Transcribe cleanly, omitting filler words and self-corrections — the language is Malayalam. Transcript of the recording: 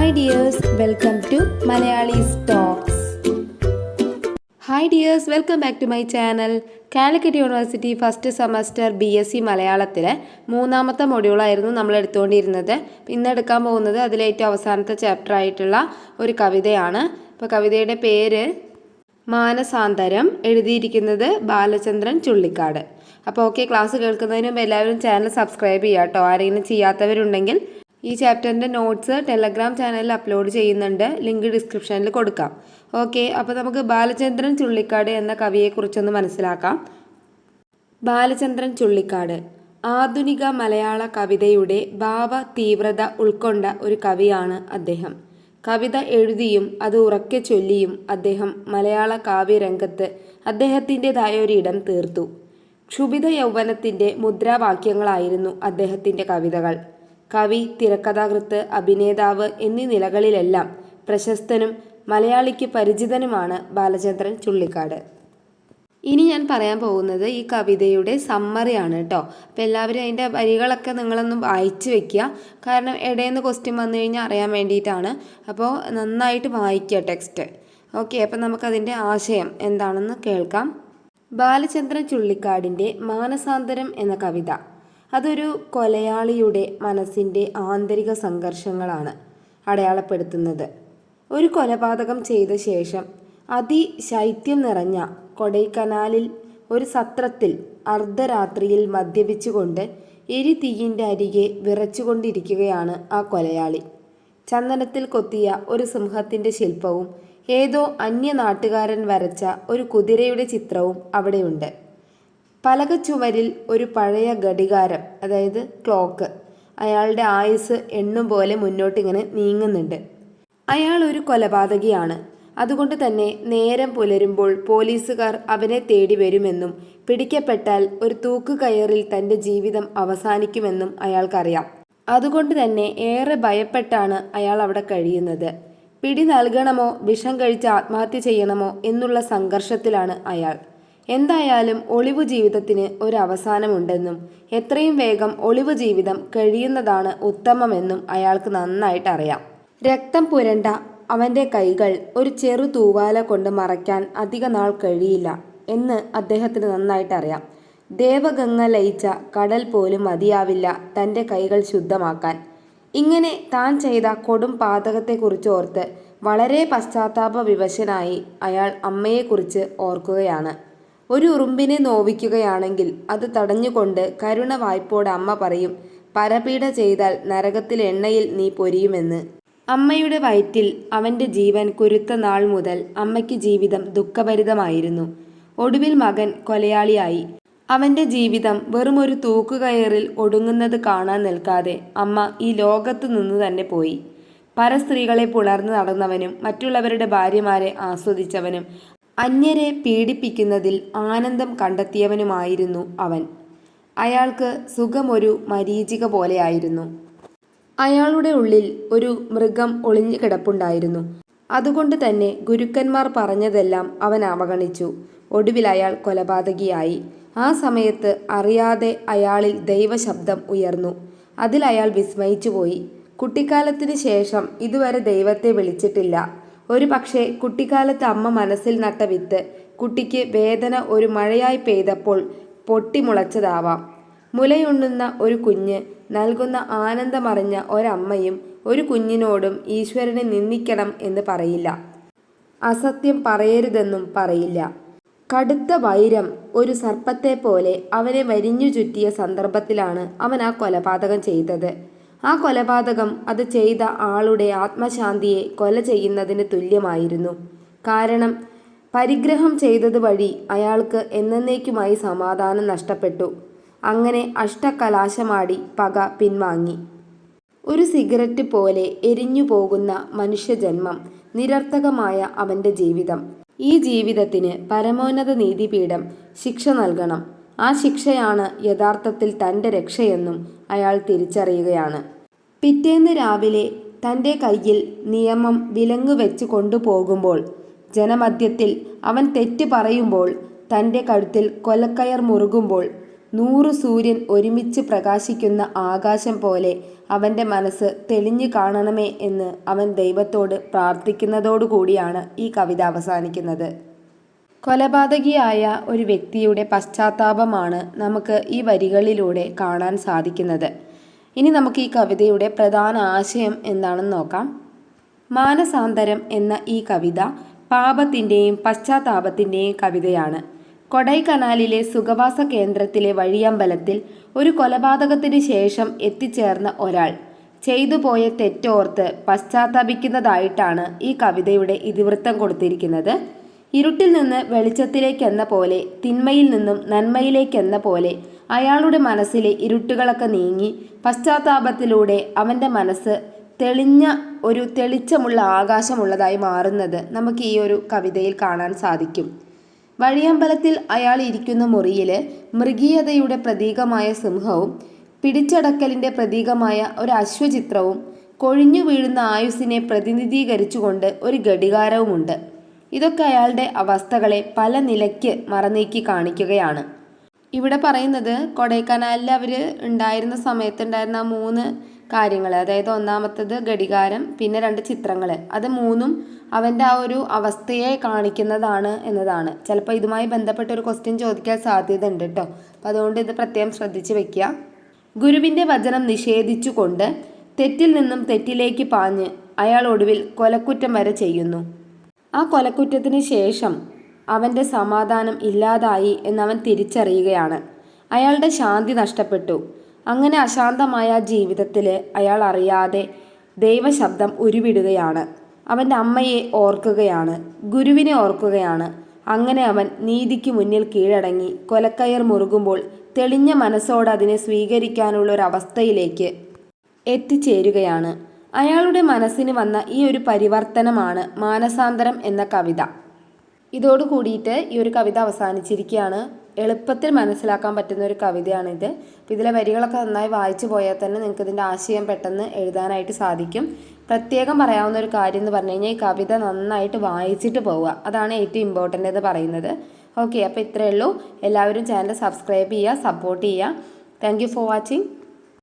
Hi dears, welcome to Malayalees talks. Hi dears, welcome back to my channel. Calicut university first semester BSc മലയാളത്തിലെ 3ാമത്തെ മൊഡ്യൂളായിരുന്നു നമ്മൾ എടുത്തുകൊണ്ടിരുന്നത്. ഇന്ന് എടുക്കാൻ പോകുന്നത് അതിലേറ്റവും അവസാനത്തെ ചാപ്റ്റർ ആയിട്ടുള്ള ഒരു കവിതയാണ്. അപ്പോൾ കവിതയുടെ പേര് മാനസാന്തരം, എഴുതിയിരിക്കുന്നത് ബാലചന്ദ്രൻ ചുള്ളിക്കാട്. അപ്പോൾ ഓക്കെ, ക്ലാസ് കേൾക്കുന്നതിന് മുമ്പ് എല്ലാവരും ചാനൽ സബ്സ്ക്രൈബ് ചെയ്യുക കേട്ടോ. ആരെങ്കിലും ചെയ്യാത്തവരുണ്ടെങ്കിൽ ഈ ചാപ്റ്ററിൻ്റെ നോട്ട്സ് ടെലഗ്രാം ചാനലിൽ അപ്ലോഡ് ചെയ്യുന്നുണ്ട്, ലിങ്ക് ഡിസ്ക്രിപ്ഷനിൽ കൊടുക്കാം. ഓക്കെ, അപ്പോൾ നമുക്ക് ബാലചന്ദ്രൻ ചുള്ളിക്കാട് എന്ന കവിയെക്കുറിച്ചൊന്ന് മനസ്സിലാക്കാം. ബാലചന്ദ്രൻ ചുള്ളിക്കാട് ആധുനിക മലയാള കവിതയുടെ ഭാവ തീവ്രത ഉൾക്കൊണ്ട ഒരു കവിയാണ് അദ്ദേഹം. കവിത എഴുതിയും അത് ഉറക്കെ ചൊല്ലിയും അദ്ദേഹം മലയാള കാവ്യരംഗത്ത് അദ്ദേഹത്തിൻ്റെതായ ഒരു ഇടം തീർത്തു. ക്ഷുഭിത യൗവനത്തിൻ്റെ മുദ്രാവാക്യങ്ങളായിരുന്നു അദ്ദേഹത്തിൻ്റെ കവിതകൾ. കവി, തിരക്കഥാകൃത്ത്, അഭിനേതാവ് എന്നീ നിലകളിലെല്ലാം പ്രശസ്തനും മലയാളിക്ക് പരിചിതനുമാണ് ബാലചന്ദ്രൻ ചുള്ളിക്കാട്. ഇനി ഞാൻ പറയാൻ പോകുന്നത് ഈ കവിതയുടെ സമ്മറിയാണ് കേട്ടോ. അപ്പോൾ എല്ലാവരും അതിൻ്റെ വരികളൊക്കെ നിങ്ങളൊന്ന് വായിച്ച് വെക്കുക, കാരണം ഇടയിൽ ക്വസ്റ്റ്യൻ വന്നു കഴിഞ്ഞാൽ അറിയാൻ വേണ്ടിയിട്ടാണ്. അപ്പോൾ നന്നായിട്ട് വായിക്കുക ടെക്സ്റ്റ്. ഓക്കെ, അപ്പോൾ നമുക്കതിൻ്റെ ആശയം എന്താണെന്ന് കേൾക്കാം. ബാലചന്ദ്രൻ ചുള്ളിക്കാടിൻ്റെ മാനസാന്തരം എന്ന കവിത അതൊരു കൊലയാളിയുടെ മനസ്സിൻ്റെ ആന്തരിക സംഘർഷങ്ങളാണ് അടയാളപ്പെടുത്തുന്നത്. ഒരു കൊലപാതകം ചെയ്ത ശേഷം അതിശൈത്യം നിറഞ്ഞ കൊടൈക്കനാലിൽ ഒരു സത്രത്തിൽ അർദ്ധരാത്രിയിൽ മദ്യപിച്ചുകൊണ്ട് എരിതീയിൻ്റെ അരികെ വിറച്ചുകൊണ്ടിരിക്കുകയാണ് ആ കൊലയാളി. ചന്ദനത്തിൽ കൊത്തിയ ഒരു സിംഹത്തിൻ്റെ ശില്പവും ഏതോ അന്യനാട്ടുകാരൻ വരച്ച ഒരു കുതിരയുടെ ചിത്രവും അവിടെയുണ്ട്. പലകച്ചുവരിൽ ഒരു പഴയ ഘടികാരം, അതായത് ക്ലോക്ക്, അയാളുടെ ആയുസ് എണ്ണും പോലെ മുന്നോട്ടിങ്ങനെ നീങ്ങുന്നുണ്ട്. അയാൾ ഒരു കൊലപാതകിയാണ്. അതുകൊണ്ട് തന്നെ നേരം പുലരുമ്പോൾ പോലീസുകാർ അവനെ തേടി വരുമെന്നും പിടിക്കപ്പെട്ടാൽ ഒരു തൂക്കുകയറിൽ തൻ്റെ ജീവിതം അവസാനിക്കുമെന്നും അയാൾക്കറിയാം. അതുകൊണ്ട് തന്നെ ഏറെ ഭയപ്പെട്ടാണ് അയാൾ അവിടെ കഴിയുന്നത്. പിടി നൽകണമോ വിഷം കഴിച്ച് ആത്മഹത്യ ചെയ്യണമോ എന്നുള്ള സംഘർഷത്തിലാണ് അയാൾ. എന്തായാലും ഒളിവു ജീവിതത്തിന് ഒരു അവസാനമുണ്ടെന്നും എത്രയും വേഗം ഒളിവു ജീവിതം കഴിയുന്നതാണ് ഉത്തമമെന്നും അയാൾക്ക് നന്നായിട്ട് അറിയാം. രക്തം പുരണ്ട അവൻ്റെ കൈകൾ ഒരു ചെറു തൂവാല കൊണ്ട് മറയ്ക്കാൻ അധിക നാൾ കഴിയില്ല എന്ന് അദ്ദേഹത്തിന് നന്നായിട്ടറിയാം. ദേവഗംഗ ലയിച്ച കടൽ പോലും മതിയാവില്ല തൻ്റെ കൈകൾ ശുദ്ധമാക്കാൻ. ഇങ്ങനെ താൻ ചെയ്ത കൊടും പാതകത്തെക്കുറിച്ച് ഓർത്ത് വളരെ പശ്ചാത്താപ വിവശനായി അയാൾ അമ്മയെക്കുറിച്ച് ഓർക്കുകയാണ്. ഒരു ഉറുമ്പിനെ നോവിക്കുകയാണെങ്കിൽ അത് തടഞ്ഞുകൊണ്ട് കരുണ വായ്പോടെ അമ്മ പറയും, പരപീഡ ചെയ്താൽ നരകത്തിൽ എണ്ണയിൽ നീ പൊരിയുമെന്ന്. അമ്മയുടെ വയറ്റിൽ അവൻ്റെ ജീവൻ കുരുത്ത നാൾ മുതൽ അമ്മയ്ക്ക് ജീവിതം ദുഃഖഭരിതമായിരുന്നു. ഒടുവിൽ മകൻ കൊലയാളിയായി. അവൻ്റെ ജീവിതം വെറുമൊരു തൂക്കുകയറിൽ ഒടുങ്ങുന്നത് കാണാൻ നിൽക്കാതെ അമ്മ ഈ ലോകത്തു നിന്ന് തന്നെ പോയി. പരസ്ത്രീകളെ പുണർന്നു നടന്നവനും മറ്റുള്ളവരുടെ ഭാര്യമാരെ ആസ്വദിച്ചവനും അന്യരെ പീഡിപ്പിക്കുന്നതിൽ ആനന്ദം കണ്ടെത്തിയവനുമായിരുന്നു അവൻ. അയാൾക്ക് സുഖമൊരു മരീചിക പോലെയായിരുന്നു. അയാളുടെ ഉള്ളിൽ ഒരു മൃഗം ഒളിഞ്ഞു കിടപ്പുണ്ടായിരുന്നു. അതുകൊണ്ട് തന്നെ ഗുരുക്കന്മാർ പറഞ്ഞതെല്ലാം അവൻ അവഗണിച്ചു. ഒടുവിൽ അയാൾ കൊലപാതകിയായി. ആ സമയത്ത് അറിയാതെ അയാളിൽ ദൈവശബ്ദം ഉയർന്നു. അതിൽ അയാൾ വിസ്മയിച്ചുപോയി. കുട്ടിക്കാലത്തിന് ശേഷം ഇതുവരെ ദൈവത്തെ വിളിച്ചിട്ടില്ല. ഒരു പക്ഷേ കുട്ടിക്കാലത്ത് അമ്മ മനസ്സിൽ നട്ട വിത്ത് കുട്ടിക്ക് വേദന ഒരു മഴയായി പെയ്തപ്പോൾ പൊട്ടിമുളച്ചതാവാം. മുലയുണ്ണുന്ന ഒരു കുഞ്ഞ് നൽകുന്ന ആനന്ദമറിഞ്ഞ ഒരമ്മയും ഒരു കുഞ്ഞിനോടും ഈശ്വരനെ നിന്ദിക്കണം എന്ന് പറയില്ല, അസത്യം പറയരുതെന്നും പറയില്ല. കടുത്ത വൈരം ഒരു സർപ്പത്തെ പോലെ അവനെ വരിഞ്ഞു ചുറ്റിയ സന്ദർഭത്തിലാണ് അവൻ ആ കൊലപാതകം ചെയ്തത്. ആ കൊലപാതകം അത് ചെയ്ത ആളുടെ ആത്മശാന്തിയെ കൊല ചെയ്യുന്നതിന് തുല്യമായിരുന്നു. കാരണം പരിഗ്രഹം ചെയ്തത് വഴി അയാൾക്ക് എന്നേക്കുമായി സമാധാനം നഷ്ടപ്പെട്ടു. അങ്ങനെ അഷ്ടകലാശമാടി പക പിൻവാങ്ങി. ഒരു സിഗരറ്റ് പോലെ എരിഞ്ഞു പോകുന്ന മനുഷ്യജന്മം, നിരർത്ഥകമായ അവൻ്റെ ജീവിതം. ഈ ജീവിതത്തിന് പരമോന്നത നീതിപീഠം ശിക്ഷ നൽകണം. ആ ശിക്ഷയാണ് യഥാർത്ഥത്തിൽ തൻ്റെ രക്ഷയെന്നും അയാൾ തിരിച്ചറിയുകയാണ്. പിറ്റേന്ന് രാവിലെ തൻ്റെ കയ്യിൽ നിയമം വിലങ്ങു വെച്ച് കൊണ്ടുപോകുമ്പോൾ, ജനമധ്യത്തിൽ അവൻ തെറ്റ് പറയുമ്പോൾ, തൻ്റെ കഴുത്തിൽ കൊലക്കയർ മുറുകുമ്പോൾ, 100 സൂര്യൻ ഒരുമിച്ച് പ്രകാശിക്കുന്ന ആകാശം പോലെ അവൻ്റെ മനസ്സ് തെളിഞ്ഞു കാണണമേ എന്ന് അവൻ ദൈവത്തോട് പ്രാർത്ഥിക്കുന്നതോടുകൂടിയാണ് ഈ കവിത അവസാനിക്കുന്നത്. കൊലപാതകിയായ ഒരു വ്യക്തിയുടെ പശ്ചാത്താപമാണ് നമുക്ക് ഈ വരികളിലൂടെ കാണാൻ സാധിക്കുന്നത്. ഇനി നമുക്ക് ഈ കവിതയുടെ പ്രധാന ആശയം എന്താണെന്ന് നോക്കാം. മാനസാന്തരം എന്ന ഈ കവിത പാപത്തിൻ്റെയും പശ്ചാത്താപത്തിൻ്റെയും കവിതയാണ്. കൊടൈക്കനാലിലെ സുഖവാസ കേന്ദ്രത്തിലെ വഴിയമ്പലത്തിൽ ഒരു കൊലപാതകത്തിന് ശേഷം എത്തിച്ചേർന്ന ഒരാൾ ചെയ്തു പോയ തെറ്റോർത്ത് പശ്ചാത്താപിക്കുന്നതായിട്ടാണ് ഈ കവിതയുടെ ഇതിവൃത്തം കൊടുത്തിരിക്കുന്നത്. ഇരുട്ടിൽ നിന്ന് വെളിച്ചത്തിലേക്കെന്ന പോലെ, തിന്മയിൽ നിന്നും നന്മയിലേക്കെന്ന പോലെ അയാളുടെ മനസ്സിലെ ഇരുട്ടുകളൊക്കെ നീങ്ങി പശ്ചാത്താപത്തിലൂടെ അവൻ്റെ മനസ്സ് ഒരു തെളിച്ചമുള്ള ആകാശമുള്ളതായി മാറുന്നത് നമുക്ക് ഈ ഒരു കവിതയിൽ കാണാൻ സാധിക്കും. വഴിയമ്പലത്തിൽ അയാൾ ഇരിക്കുന്ന മുറിയിൽ മൃഗീയതയുടെ പ്രതീകമായ സിംഹവും പിടിച്ചടക്കലിൻ്റെ പ്രതീകമായ ഒരു അശ്വചിത്രവും കൊഴിഞ്ഞു വീഴുന്ന ആയുസ്സിനെ പ്രതിനിധീകരിച്ചുകൊണ്ട് ഒരു ഘടികാരവുമുണ്ട്. ഇതൊക്കെ അയാളുടെ അവസ്ഥകളെ പല നിലയ്ക്ക് മറനീക്കി കാണിക്കുകയാണ്. ഇവിടെ പറയുന്നത് കൊടൈക്കനാലിൽ അവർ ഉണ്ടായിരുന്ന സമയത്തുണ്ടായിരുന്ന ആ 3 കാര്യങ്ങൾ, അതായത് ഒന്നാമത്തത് ഘടികാരം, പിന്നെ 2 ചിത്രങ്ങൾ, അത് 3ഉം അവൻ്റെ ആ ഒരു അവസ്ഥയെ കാണിക്കുന്നതാണ് എന്നതാണ്. ചിലപ്പോൾ ഇതുമായി ബന്ധപ്പെട്ട ഒരു ക്വസ്റ്റ്യൻ ചോദിക്കാൻ സാധ്യത ഉണ്ട് കേട്ടോ. അപ്പോൾ അതുകൊണ്ട് ഇത് പ്രത്യേകം ശ്രദ്ധിച്ച് വെക്കുക. ഗുരുവിൻ്റെ വചനം നിഷേധിച്ചുകൊണ്ട് തെറ്റിൽ നിന്നും തെറ്റിലേക്ക് പാഞ്ഞ് അയാൾ ഒടുവിൽ കൊലക്കുറ്റം വരെ ചെയ്യുന്നു. ആ കൊലക്കുറ്റത്തിന് ശേഷം അവൻ്റെ സമാധാനം ഇല്ലാതായി എന്നവൻ തിരിച്ചറിയുകയാണ്. അയാളുടെ ശാന്തി നഷ്ടപ്പെട്ടു. അങ്ങനെ അശാന്തമായ ജീവിതത്തിൽ അയാൾ അറിയാതെ ദൈവശബ്ദം ഉരുവിടുകയാണ്. അവൻ്റെ അമ്മയെ ഓർക്കുകയാണ്, ഗുരുവിനെ ഓർക്കുകയാണ്. അങ്ങനെ അവൻ നീതിക്ക് മുന്നിൽ കീഴടങ്ങി കൊലക്കയർ മുറുകുമ്പോൾ തെളിഞ്ഞ മനസ്സോടെ അതിനെ സ്വീകരിക്കാനുള്ളൊരവസ്ഥയിലേക്ക് എത്തിച്ചേരുകയാണ്. അയാളുടെ മനസ്സിന് വന്ന ഈ ഒരു പരിവർത്തനമാണ് മാനസാന്തരം എന്ന കവിത. ഇതോടു കൂടിയിട്ട് ഈ ഒരു കവിത അവസാനിച്ചിരിക്കുകയാണ്. എളുപ്പത്തിൽ മനസ്സിലാക്കാൻ പറ്റുന്ന ഒരു കവിതയാണിത്. അപ്പോൾ ഇതിലെ വരികളൊക്കെ നന്നായി വായിച്ചു പോയാൽ തന്നെ നിങ്ങൾക്ക് ഇതിൻ്റെ ആശയം പെട്ടെന്ന് എഴുതാനായിട്ട് സാധിക്കും. പ്രത്യേകം പറയാവുന്ന ഒരു കാര്യം എന്ന് പറഞ്ഞു കഴിഞ്ഞാൽ ഈ കവിത നന്നായിട്ട് വായിച്ചിട്ട് പോവുക, അതാണ് ഏറ്റവും ഇമ്പോർട്ടൻ്റ് എന്ന് പറയുന്നത്. ഓക്കെ, അപ്പോൾ ഇത്രയേ ഉള്ളൂ. എല്ലാവരും ചാനൽ സബ്സ്ക്രൈബ് ചെയ്യുക, സപ്പോർട്ട് ചെയ്യുക. Thank you for watching.